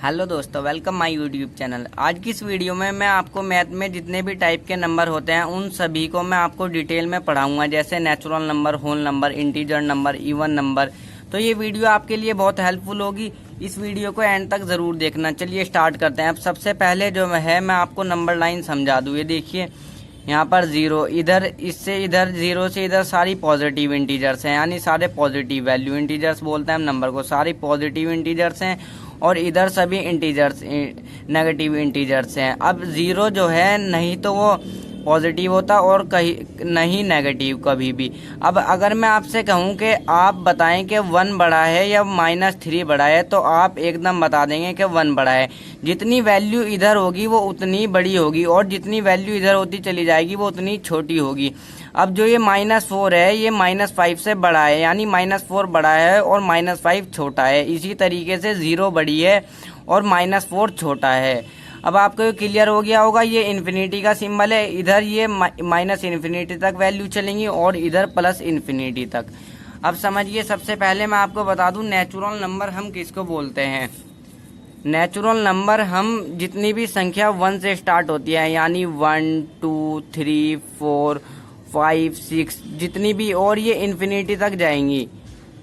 Hello दोस्तों, welcome my YouTube channel. आज की इस वीडियो में मैं आपको मैथ में जितने भी टाइप के नंबर होते हैं उन सभी को मैं आपको डिटेल में पढ़ाऊंगा, जैसे natural number, whole number, integer number, even number. तो ये वीडियो आपके लिए बहुत हेल्पफुल होगी। इस वीडियो को एंड तक ज़रूर देखना। चलिए स्टार्ट करते हैं। अब सबसे पहले जो है मैं आपको नंबर लाइन समझा दूँ। ये देखिए, यहाँ पर जीरो, इधर इससे इधर जीरो से इधर सारी पॉजिटिव इंटीजर्स हैं, यानी सारे पॉजिटिव वैल्यू इंटीजर्स बोलते हैं हम नंबर को, सारी पॉजिटिव इंटीजर्स हैं। और इधर सभी इंटीजर्स नेगेटिव इंटीजर्स हैं। अब जीरो जो है नहीं तो वो पॉजिटिव होता और कहीं नहीं नेगेटिव कभी भी। अब अगर मैं आपसे कहूं कि आप बताएं कि 1 बड़ा है या -3 बड़ा है, तो आप एकदम बता देंगे कि 1 बड़ा है। जितनी वैल्यू इधर होगी वो उतनी बड़ी होगी और जितनी वैल्यू इधर होती चली जाएगी वो उतनी छोटी होगी। अब जो ये -4 है ये -5 से बड़ा है, यानी -4 बड़ा है और -5 छोटा है। इसी तरीके से 0 बड़ी है और -4 छोटा है। अब आपको ये क्लियर हो गया होगा। ये इन्फिनिटी का सिंबल है, इधर ये माइनस इन्फिनिटी तक वैल्यू चलेंगी और इधर प्लस इन्फिनिटी तक। अब समझिए, सबसे पहले मैं आपको बता दूं नेचुरल नंबर हम किसको बोलते हैं। नेचुरल नंबर हम जितनी भी संख्या 1 से स्टार्ट होती है, यानी 1 2 3 4 5 6 जितनी भी, और ये इन्फिनिटी तक जाएंगी।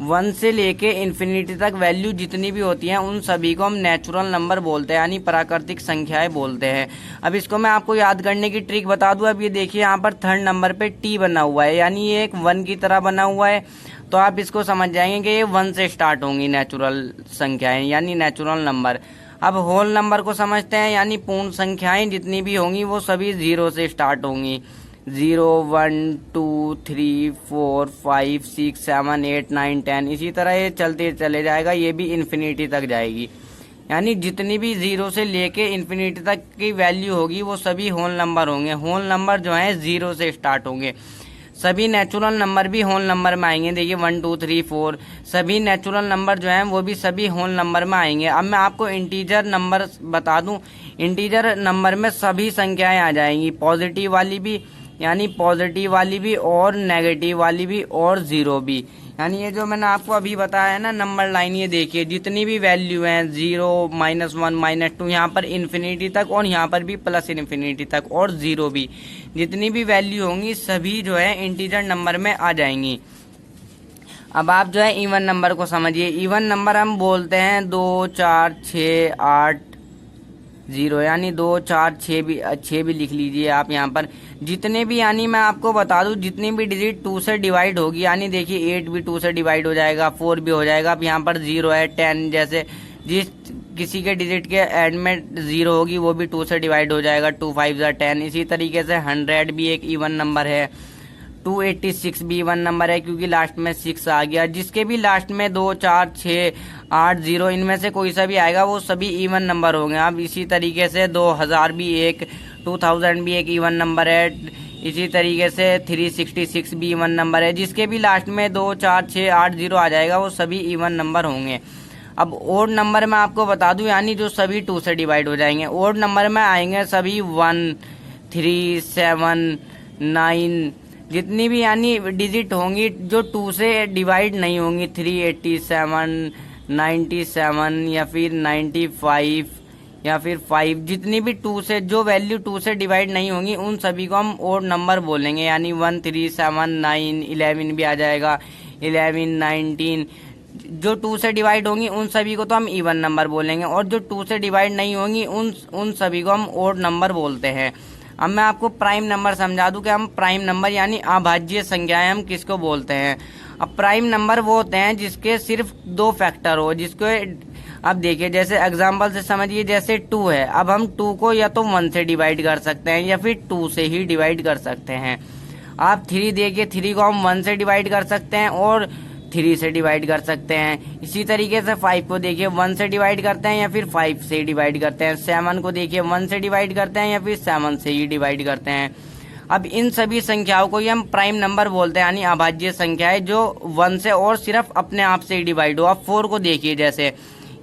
1 से लेके इन्फिनिटी तक वैल्यू जितनी भी होती हैं उन सभी को हम नेचुरल नंबर बोलते हैं, यानी प्राकृतिक संख्याएं बोलते हैं। अब इसको मैं आपको याद करने की ट्रिक बता दूं। अब ये देखिए, यहाँ पर थर्ड नंबर पे टी बना हुआ है, यानी ये एक 1 की तरह बना हुआ है। तो आप इसको समझ जाएंगे कि ये 1 से स्टार्ट होंगी नेचुरल संख्याएं, यानी नेचुरल नंबर। अब होल नंबर को समझते हैं, यानी पूर्ण संख्याएं जितनी भी होंगी वो सभी 0 से स्टार्ट होंगी। 0 1 2 3 4 5 6 7 8 9 10, इसी तरह ये चलते चले जाएगा। ये भी इन्फिनिटी तक जाएगी, यानी जितनी भी 0 से लेके इन्फिनिटी तक की वैल्यू होगी वो सभी होल नंबर होंगे। होल नंबर जो है 0 से स्टार्ट होंगे। सभी नेचुरल नंबर भी होल नंबर में आएंगे। देखिए 1 2 3 4 सभी नेचुरल नंबर जो हैं वो भी सभी होल नंबर में आएंगे। अब मैं आपको इंटीजर नंबर बता दूं। इंटीजर नंबर में सभी संख्याएं आ जाएंगी, पॉजिटिव वाली भी, यानी पॉजिटिव वाली भी और नेगेटिव वाली भी और 0 भी। यानी ये जो मैंने आपको अभी बताया है ना नंबर लाइन, ये देखिए जितनी भी वैल्यू हैं 0 -1 -2, यहाँ पर इन्फिनिटी तक और यहाँ पर भी प्लस इन्फिनिटी तक और 0 भी, जितनी भी वैल्यू होंगी सभी जो है इंटीजर नंबर में आ जाएंगी। अब आप जो है इवन नंबर को समझिए। इवन नंबर हम बोलते हैं 2 4 6 8 0, यानी 2 4 6 भी लिख लीजिए आप यहाँ पर। जितने भी, यानी मैं आपको बता दूं, जितनी भी डिजिट 2 से डिवाइड होगी, यानी देखिए 8 भी 2 से डिवाइड हो जाएगा, 4 भी हो जाएगा। अब यहाँ पर 0 है, 10, जैसे जिस किसी के डिजिट के एंड में 0 होगी वो भी 2 से डिवाइड हो जाएगा। 2 5 10। इसी तरीके से 100 भी एक इवन नंबर है। 286 भी इवन नंबर है क्योंकि लास्ट में 6 आ गया। जिसके भी लास्ट में 2 4 6 8 0 इनमें से कोई सा भी आएगा वो सभी इवन नंबर होंगे। अब इसी तरीके से 2000 भी एक, 2000 भी एक इवन नंबर है। इसी तरीके से 366 भी इवन नंबर है। जिसके भी लास्ट में 2 4 6 8 0 आ जाएगा वो सभी इवन नंबर होंगे। अब ओड नंबर में आपको बता दूं, यानी जो सभी 2 से डिवाइड हो जाएंगे। ओड नंबर में आएंगे सभी 1 3 7 9, जितनी भी यानी डिजिट होंगी जो 2 से डिवाइड नहीं होंगी। 387 97 या फिर 95 या फिर 5, जितनी भी 2 से, जो वैल्यू 2 से डिवाइड नहीं होंगी उन सभी को हम ओड नंबर बोलेंगे। यानी 1 3 7 9 11 भी आ जाएगा, 11 19, जो 2 से डिवाइड होंगी उन सभी को तो हम इवन नंबर बोलेंगे और जो 2 से डिवाइड नहीं होंगी उन सभी को हम ओड नंबर बोलते हैं। अब मैं आपको प्राइम नंबर समझा दूं कि हम प्राइम नंबर यानी अभाज्य संख्याएं हम किसको बोलते हैं। अब प्राइम नंबर वो होते हैं जिसके सिर्फ 2 फैक्टर हो, जिसको अब देखिए जैसे एग्जांपल से समझिए, जैसे 2 है। अब हम 2 को या तो 1 से डिवाइड कर सकते हैं या फिर 2 से ही डिवाइड कर सकते हैं। आप 3 देखिए, 3 को हम 1 से डिवाइड कर सकते हैं और 3 से डिवाइड कर सकते हैं। इसी तरीके से 5 को देखिए 1 से डिवाइड करते हैं या फिर 5 से डिवाइड करते हैं। 7 को देखिए 1 से डिवाइड करते हैं या फिर 7 से ही डिवाइड करते हैं। अब इन सभी संख्याओं को ही हम प्राइम नंबर बोलते हैं, यानी अभाज्य संख्याएं जो 1 से और सिर्फ अपने आप से ही डिवाइड हो। अब 4 को देखिए, जैसे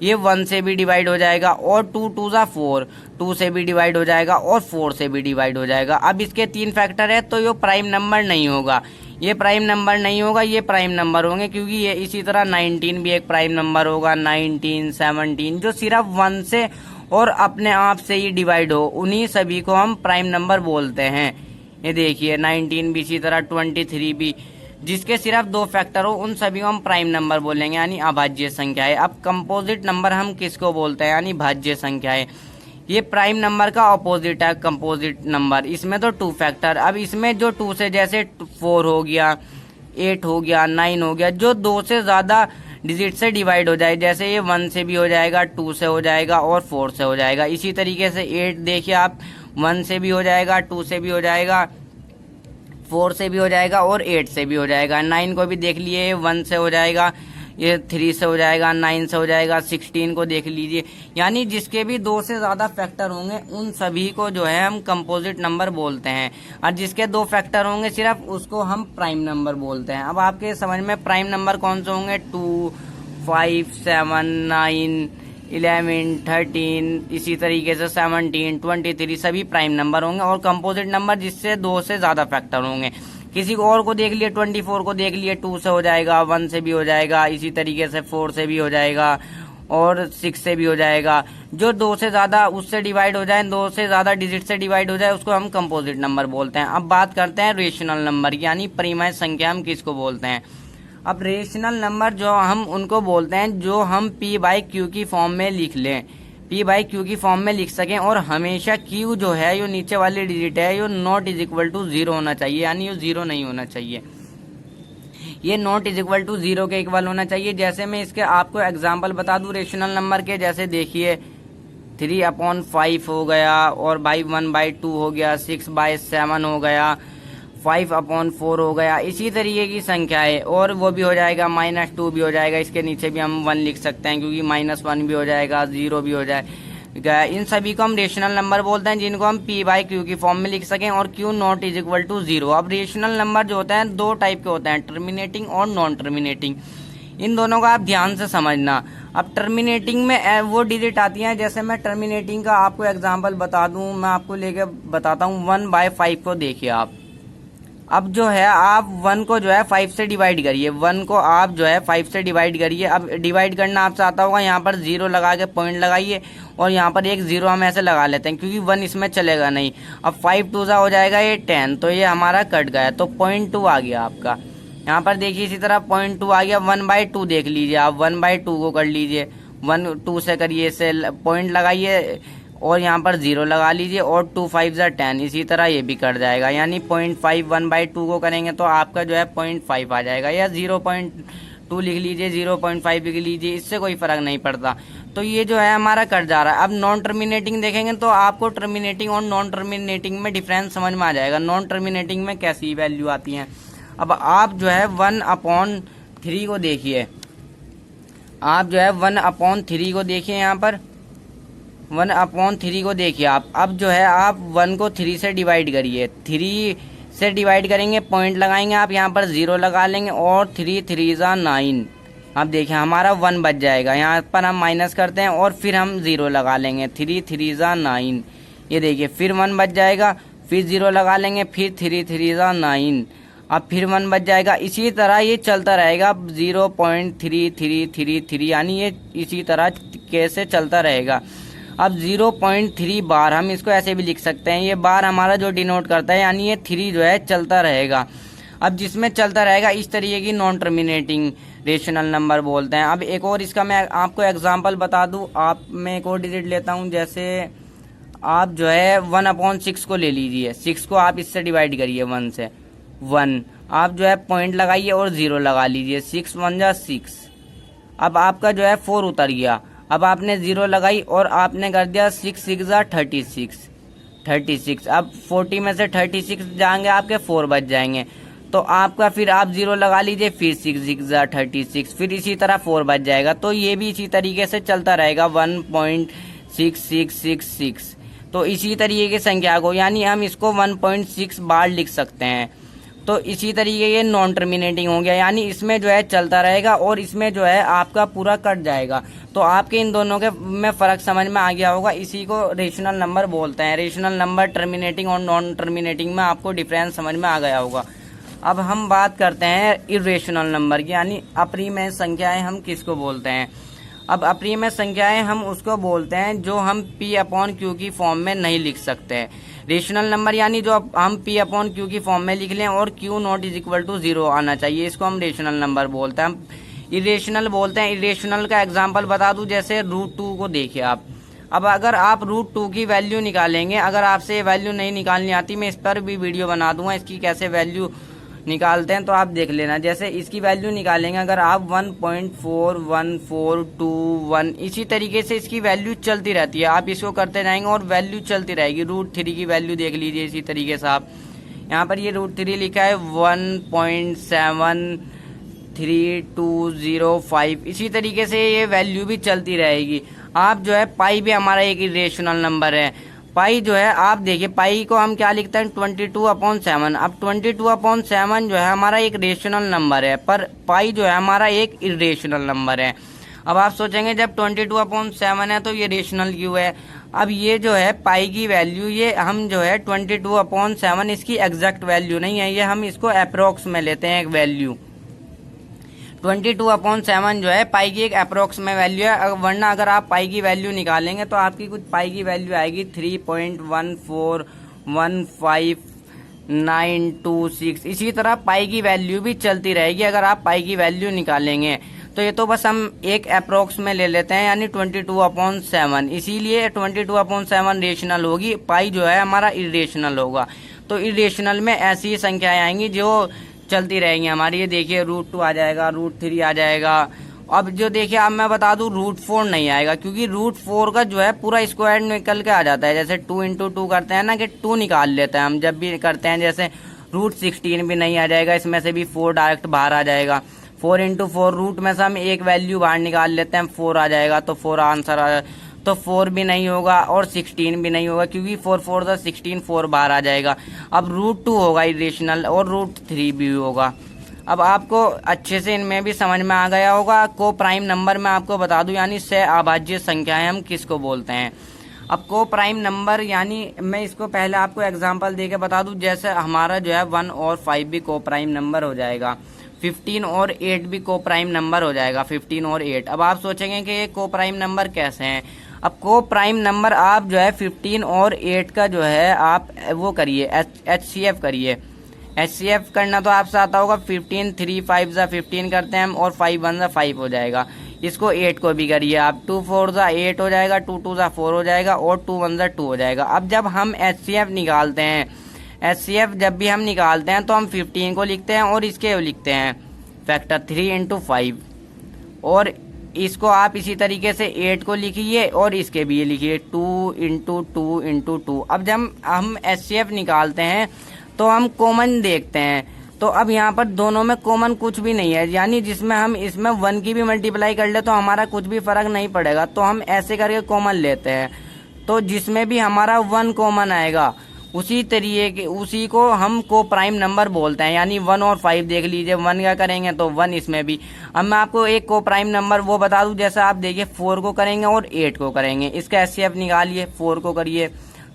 ये 1 से भी डिवाइड हो जाएगा और 2 2 जा 4, 2 से भी डिवाइड हो जाएगा और 4 से भी डिवाइड हो जाएगा। अब इसके 3 फैक्टर है तो ये प्राइम नंबर नहीं होगा। ये प्राइम नंबर नहीं होगा, ये प्राइम नंबर होंगे, क्योंकि ये इसी तरह 19 भी एक प्राइम नंबर होगा, 19, 17 जो सिर्फ 1 से और अपने आप से ही डिवाइड हो, उन्हीं सभी को हम प्राइम नंबर बोलते हैं। ये देखिए 19 भी, इसी तरह 23 भी, जिसके सिर्फ 2 फैक्टर हो उन सभी को हम प्राइम नंबर बोलेंगे, यानी अभाज्य संख्या है। अब कंपोजिट नंबर हम किसको बोलते हैं, यानी भाज्य संख्या है। ये प्राइम नंबर का ऑपोजिट है कंपोजिट नंबर। इसमें तो 2 फैक्टर, अब इसमें जो 2 से, जैसे 4 हो गया, 8 हो गया, 9 हो गया, जो 2 से ज्यादा डिजिट से डिवाइड हो जाए, जैसे ये 1 से भी हो जाएगा, 2 से हो जाएगा और 4 से हो जाएगा। इसी तरीके से 8 देखिए आप, 1 से भी हो जाएगा, 2 से भी हो जाएगा, 4 से भी हो जाएगा और 8 से भी हो जाएगा। 9 को भी देख लिए, 1 से हो जाएगा, ये 3 से हो जाएगा, 9 से हो जाएगा, 16 को देख लीजिए। यानी जिसके भी 2 से ज्यादा फैक्टर होंगे उन सभी को जो है हम कंपोजिट नंबर बोलते हैं, और जिसके 2 फैक्टर होंगे सिर्फ उसको हम प्राइम नंबर बोलते हैं। अब आपके समझ में प्राइम नंबर कौन से होंगे, 2, 5, 7, 9, 11, 13, इसी तरीके से 17, 23 सभी प्राइम नंबर होंगे। और कंपोजिट नंबर जिससे 2 से ज्यादा फैक्टर होंगे। किसी को और को देख लिए, 24 को देख लिए, 2 से हो जाएगा, 1 से भी हो जाएगा, इसी तरीके से 4 से भी हो जाएगा और 6 से भी हो जाएगा। जो 2 से ज्यादा उससे डिवाइड हो जाए, 2 से ज्यादा डिजिट से डिवाइड हो जाए, उसको हम कंपोजिट नंबर बोलते हैं। अब बात करते हैं रेशनल नंबर, यानी परिमेय संख्या हम किसको बोलते हैं। अब रेशनल नंबर जो हम उनको बोलते हैं जो हम P/Q की फॉर्म में लिख लें, P/Q की फॉर्म में लिख सकें, और हमेशा Q जो है, जो नीचे वाली डिजिट है, ये नॉट इज इक्वल टू 0 होना चाहिए, यानी ये 0 नहीं होना चाहिए, ये नॉट इज इक्वल टू 0 के इक्वल होना चाहिए। जैसे मैं इसके आपको एग्जांपल बता दूं रेशनल नंबर के, जैसे देखिए 3/5 हो गया, और बाई 1/2 हो गया, 6/7 हो गया, 5/4 हो गया, इसी तरीके की संख्या है। और वो भी हो जाएगा, -2 भी हो जाएगा, इसके नीचे भी हम 1 लिख सकते हैं, क्योंकि -1 भी हो जाएगा, 0 भी हो जाएगा। इन सभी को हम रेशनल नंबर बोलते हैं, जिनको हम P/Q की फॉर्म में लिख सकें, और Q not is equal to 0। अब रेशनल नंबर जो होते हैं 2 टाइप के होते हैं, टर्मिनेटिंग और नॉन टर्मिनेटिंग। इन दोनों का आप ध्यान से समझना। अब टर्मिनेटिंग में वो डिजिट आती हैं, जैसे मैं टर्मिनेटिंग का आपको एग्जाम्पल बता दूं, मैं आपको लेके बताता हूँ। 1/5 को देखिए आप, अब जो है आप 1 को जो है 5 से डिवाइड करिए, 1 को आप जो है 5 से डिवाइड करिए। अब डिवाइड करना आपसे आता होगा, यहाँ पर 0 लगा के पॉइंट लगाइए, और यहाँ पर एक 0 हम ऐसे लगा लेते हैं, क्योंकि 1 इसमें चलेगा नहीं। अब 5 2 हो जाएगा ये 10, तो ये हमारा कट गया, तो 0.2 आ गया आपका। यहाँ पर देखिए इसी तरह 0.2 आ गया। 1/2 देख लीजिए आप, 1/2 को कर लीजिए, 1 2 से करिए, से पॉइंट लगाइए और यहाँ पर 0 लगा लीजिए, और 2 5 10, इसी तरह ये भी कट जाएगा। यानी 0.5 1/2 को करेंगे तो आपका जो है 0.5 आ जाएगा, या 0.2 लिख लीजिए, 0.5 लिख लीजिए, इससे कोई फर्क नहीं पड़ता। तो ये जो है हमारा कट जा रहा है। अब नॉन टर्मिनेटिंग देखेंगे तो आपको टर्मिनेटिंग और नॉन टर्मिनेटिंग में डिफरेंस समझ में आ जाएगा। नॉन टर्मिनेटिंग में कैसी वैल्यू आती है। अब आप जो है 1/3 को देखिए, आप जो है 1/3 को देखिए, यहाँ पर 1/3 को देखिए आप। अब जो है आप 1 को 3 से डिवाइड करिए, 3 से डिवाइड करेंगे, पॉइंट लगाएंगे आप, यहाँ पर 0 लगा लेंगे, और 3 3 9। अब देखिए हमारा 1 बच जाएगा, यहाँ पर हम माइनस करते हैं और फिर हम 0 लगा लेंगे, 3 3 9। ये देखिए फिर 1 बच जाएगा, फिर 0 लगा लेंगे, फिर 3 3 9, अब फिर 1 बच जाएगा। इसी तरह ये चलता रहेगा 0.3333, यानी ये इसी तरह कैसे चलता रहेगा। अब 0.3 बार हम इसको ऐसे भी लिख सकते हैं, ये बार हमारा जो डिनोट करता है, यानी ये 3 जो है चलता रहेगा। अब जिसमें चलता रहेगा इस तरीके की नॉन टर्मिनेटिंग रेशनल नंबर बोलते हैं। अब एक और इसका मैं आपको एग्जांपल बता दूं, आप मैं एक और डिजिट लेता हूं, जैसे आप जो है 1/6 को ले लीजिए, 6 को आप इससे डिवाइड करिए 1 से, 1 आप जो है पॉइंट लगाइए और 0 लगा लीजिए, 6 1 जा 6। अब आपका जो है 4 उतर गया, अब आपने 0 लगाई और आपने कर दिया 6 6 जा 36। अब 40 में से 36 जाएंगे, आपके 4 बच जाएंगे, तो आपका फिर आप 0 लगा लीजिए, फिर 6 6 जा 36, फिर इसी तरह 4 बच जाएगा। तो ये भी इसी तरीके से चलता रहेगा 1.6666। तो इसी तरीके की संख्या को, यानी हम इसको 1.6 बार लिख सकते हैं। तो इसी तरीके ये नॉन टर्मिनेटिंग हो गया, यानी इसमें जो है चलता रहेगा और इसमें जो है आपका पूरा कट जाएगा। तो आपके इन दोनों के में फर्क समझ में आ गया होगा, इसी को रेशनल नंबर बोलते हैं। रेशनल नंबर टर्मिनेटिंग और नॉन टर्मिनेटिंग में आपको डिफरेंस समझ में आ गया होगा। अब हम बात करते हैं इरेशनल नंबर की, यानी अपरिमेय संख्याएं हम किसको बोलते हैं। अब अपरिमेय संख्याएं हम उसको बोलते हैं जो हम P/Q की फॉर्म में नहीं लिख सकते हैं। रेशनल नंबर यानी जो हम P/Q की फॉर्म में लिख लें और Q not is equal to 0 आना चाहिए, इसको हम रेशनल नंबर बोलते हैं। हम इरेशनल बोलते हैं। इरेशनल का एग्जाम्पल बता दूं, जैसे √2 को देखिए आप। अब अगर आप √2 की वैल्यू निकालेंगे, अगर आपसे वैल्यू नहीं निकालनी आती, मैं इस पर भी वीडियो बना दूंगा इसकी कैसे वैल्यू निकालते हैं, तो आप देख लेना। जैसे इसकी वैल्यू निकालेंगे अगर आप 1.4142 इसी तरीके से इसकी वैल्यू चलती रहती है। आप इसको करते जाएंगे और वैल्यू चलती रहेगी। √3 की वैल्यू देख लीजिए इसी तरीके से आप, यहाँ पर ये √3 लिखा है 1.73205, इसी तरीके से ये वैल्यू भी चलती रहेगी। आप जो है पाई भी हमारा एक इरेशनल नंबर है। पाई जो है आप देखिए, पाई को हम क्या लिखते हैं 22/7। अब 22/7 जो है हमारा एक रेशनल नंबर है, पर पाई जो है हमारा एक इरेशनल नंबर है। अब आप सोचेंगे जब 22/7 है तो ये रेशनल क्यों है। अब ये जो है पाई की वैल्यू, ये हम जो है 22/7 इसकी एग्जैक्ट वैल्यू नहीं है, ये हम इसको अप्रोक्स में लेते हैं एक वैल्यू। 22/7 जो है पाई की एक अप्रोक्स में वैल्यू है, वरना अगर आप पाई की वैल्यू निकालेंगे तो आपकी कुछ पाई की वैल्यू आएगी 3.1415926। इसी तरह पाई की वैल्यू भी चलती रहेगी अगर आप पाई की वैल्यू निकालेंगे। तो ये तो बस हम एक अप्रोक्स में ले लेते हैं, यानी 22/7, इसीलिए 22/7 रेशनल होगी, पाई जो है हमारा इरेशनल होगा। तो इरेशनल में ऐसी ही संख्याएं आएंगी जो चलती रहेंगी हमारी। ये देखिए √2 आ जाएगा, √3 आ जाएगा। अब जो देखिए अब मैं बता दूं √4 नहीं आएगा, क्योंकि √4 का जो है पूरा स्क्वायर निकल के आ जाता है। जैसे 2 × 2 करते हैं ना, कि 2 निकाल लेते हैं हम जब भी करते हैं। जैसे √16 भी नहीं आ जाएगा, इसमें से भी 4 डायरेक्ट बाहर आ जाएगा। 4 × 4 रूट में से हम एक वैल्यू बाहर निकाल लेते हैं, 4 आ जाएगा, तो 4 आंसर आ जाएगा। तो 4 भी नहीं होगा और 16 भी नहीं होगा, क्योंकि 4 4 16, 4 बाहर आ जाएगा। अब √2 होगा इरेशनल और √3 भी होगा। अब आपको अच्छे से इनमें भी समझ में आ गया होगा। को प्राइम नंबर में आपको बता दूं, यानी सहअभाज्य संख्याएं हम किसको बोलते हैं। अब को प्राइम नंबर यानी मैं इसको पहले आपको एग्जांपल देके बता दूं, जैसे हमारा जो है 1 और 5 भी को प्राइम नंबर हो जाएगा, 15 और 8 भी को प्राइम नंबर हो जाएगा, 15 और 8। अब आप सोचेंगे कि ये को प्राइम नंबर कैसे हैं। अब को प्राइम नंबर आप जो है 15 और 8 का जो है आप वो करिए, HCF करिए। HCF करना तो आपसे आता होगा। 15 3 5 ज़ा 15 करते हैं हम, और 5 1 ज़ा 5 हो जाएगा। इसको 8 को भी करिए आप, 2 4 ज़ा 8 हो जाएगा, 2 2 ज़ा 4 हो जाएगा, और 2 1 ज़ा 2 हो जाएगा। अब जब हम HCF निकालते हैं, HCF जब भी हम निकालते हैं तो हम 15 को लिखते हैं और इसके लिखते हैं फैक्टर 3 × 5, और इसको आप इसी तरीके से 8 को लिखिए और इसके भी लिखिए 2 × 2 × 2। अब जब हम HCF निकालते हैं तो हम कॉमन देखते हैं, तो अब यहाँ पर दोनों में कॉमन कुछ भी नहीं है, यानी जिसमें हम इसमें 1 की भी मल्टीप्लाई कर ले तो हमारा कुछ भी फर्क नहीं पड़ेगा। तो हम ऐसे करके कॉमन लेते हैं, तो जिसमें भी हमारा 1 कॉमन आएगा उसी तरीके उसी को हम को प्राइम नंबर बोलते हैं। यानी 1 और 5 देख लीजिए, 1 क्या करेंगे तो 1 इसमें भी। अब मैं आपको एक को प्राइम नंबर वो बता दूं, जैसे आप देखिए 4 को करेंगे और 8 को करेंगे। इसका HCF निकालिए, 4 को करिए,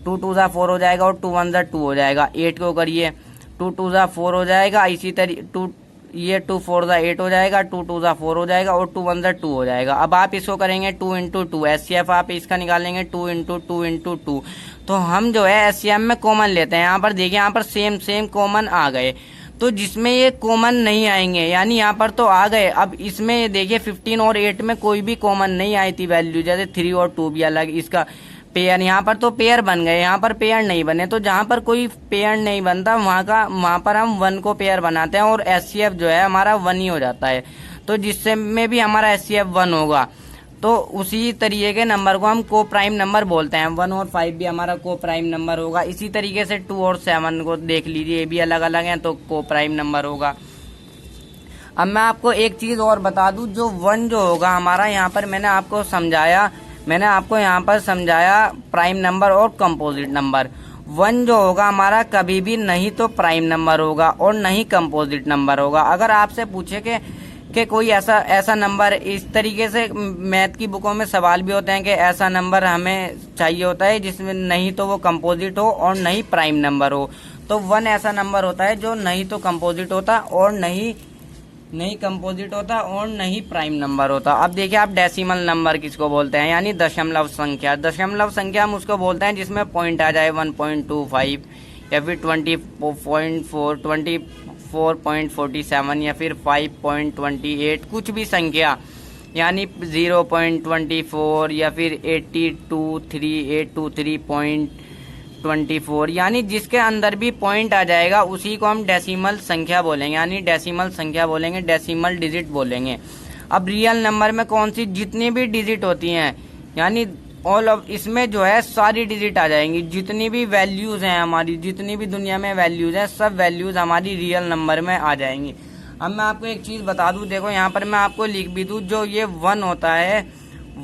2 2 ज़ा 4 हो जाएगा और 2 1 ज़ा 2 हो जाएगा। 8 को करिए, 2 2 ज़ा 4 हो जाएगा, इसी तरीके ये 2 4 ज़ा 8 हो जाएगा, 2 2 ज़ा 4 हो जाएगा, और 2 1 ज़ा 2 हो जाएगा। अब आप इसको करेंगे 2 × 2, HCF आप इसका निकालेंगे 2 × 2 × 2। तो हम जो है HCF में कॉमन लेते हैं। यहाँ पर देखिए, यहाँ पर सेम कॉमन आ गए, तो जिसमें ये कॉमन नहीं आएंगे, यानी यहाँ पर तो आ गए। अब इसमें देखिए 15 और 8 में कोई भी कॉमन नहीं आई थी वैल्यू, जैसे 3 और 2 भी अलग, इसका पेयर यहाँ पर तो पेयर बन गए, यहाँ पर पेयर नहीं बने। तो जहाँ पर कोई पेयर नहीं बनता वहाँ पर हम 1 को पेयर बनाते हैं और HCF जो है हमारा 1 ही हो जाता है। तो जिससे में भी हमारा HCF 1 होगा, तो उसी तरीके के नंबर को हम को प्राइम नंबर बोलते हैं। 1 और 5 भी हमारा को प्राइम नंबर होगा। इसी तरीके से 2 और 7 को देख लीजिए, ये भी अलग अलग हैं, तो को प्राइम नंबर होगा। अब मैं आपको एक चीज़ और बता दूं, जो 1 जो होगा हमारा, यहाँ पर मैंने आपको यहाँ पर समझाया प्राइम नंबर और कंपोजिट नंबर। 1 जो होगा हमारा कभी भी नहीं तो प्राइम नंबर होगा और नहीं कंपोजिट नंबर होगा। अगर आपसे पूछे कि कोई ऐसा नंबर, इस तरीके से मैथ की बुकों में सवाल भी होते हैं कि ऐसा नंबर हमें चाहिए होता है जिसमें नहीं तो वो कंपोजिट हो और नहीं प्राइम नंबर हो, तो 1 ऐसा नंबर होता है जो नहीं तो कंपोजिट होता और नहीं कंपोजिट होता और नहीं प्राइम नंबर होता। अब देखिए आप डेसिमल नंबर किसको बोलते हैं, यानी दशमलव संख्या। दशमलव संख्या हम उसको बोलते हैं जिसमें पॉइंट आ जाए 1.25 या फिर 20.4, 24.47 या फिर 5.28, कुछ भी संख्या, यानी 0.24 या फिर 823.24, यानी जिसके अंदर भी पॉइंट आ जाएगा उसी को हम डेसिमल संख्या बोलेंगे, यानी डेसिमल संख्या बोलेंगे, डेसिमल डिजिट बोलेंगे। अब रियल नंबर में कौन सी जितनी भी डिजिट होती हैं, यानी ऑल ऑफ, इसमें जो है सारी डिजिट आ जाएंगी, जितनी भी वैल्यूज हैं हमारी, जितनी भी दुनिया में वैल्यूज हैं, सब वैल्यूज हमारी रियल नंबर में आ जाएंगी। अब मैं आपको एक चीज बता दूं, देखो यहाँ पर मैं आपको लिख भी दूं, जो ये 1 होता है,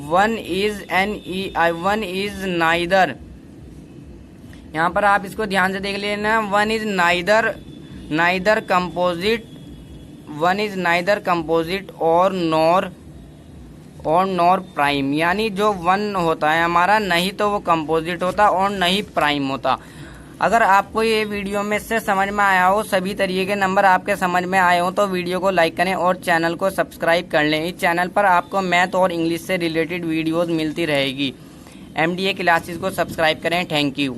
1 इज नाइदर, यहाँ पर आप इसको ध्यान से देख लेना, 1 इज नाइदर कंपोजिट और नॉर प्राइम, यानी जो 1 होता है हमारा, नहीं तो वो कंपोजिट होता और नहीं प्राइम होता। अगर आपको ये वीडियो में से समझ में आया हो, सभी तरीके के नंबर आपके समझ में आए हो, तो वीडियो को लाइक करें और चैनल को सब्सक्राइब कर लें। इस चैनल पर आपको मैथ और इंग्लिश से रिलेटेड वीडियोस मिलती रहेगी। MDA क्लासेस को सब्सक्राइब करें। Thank you.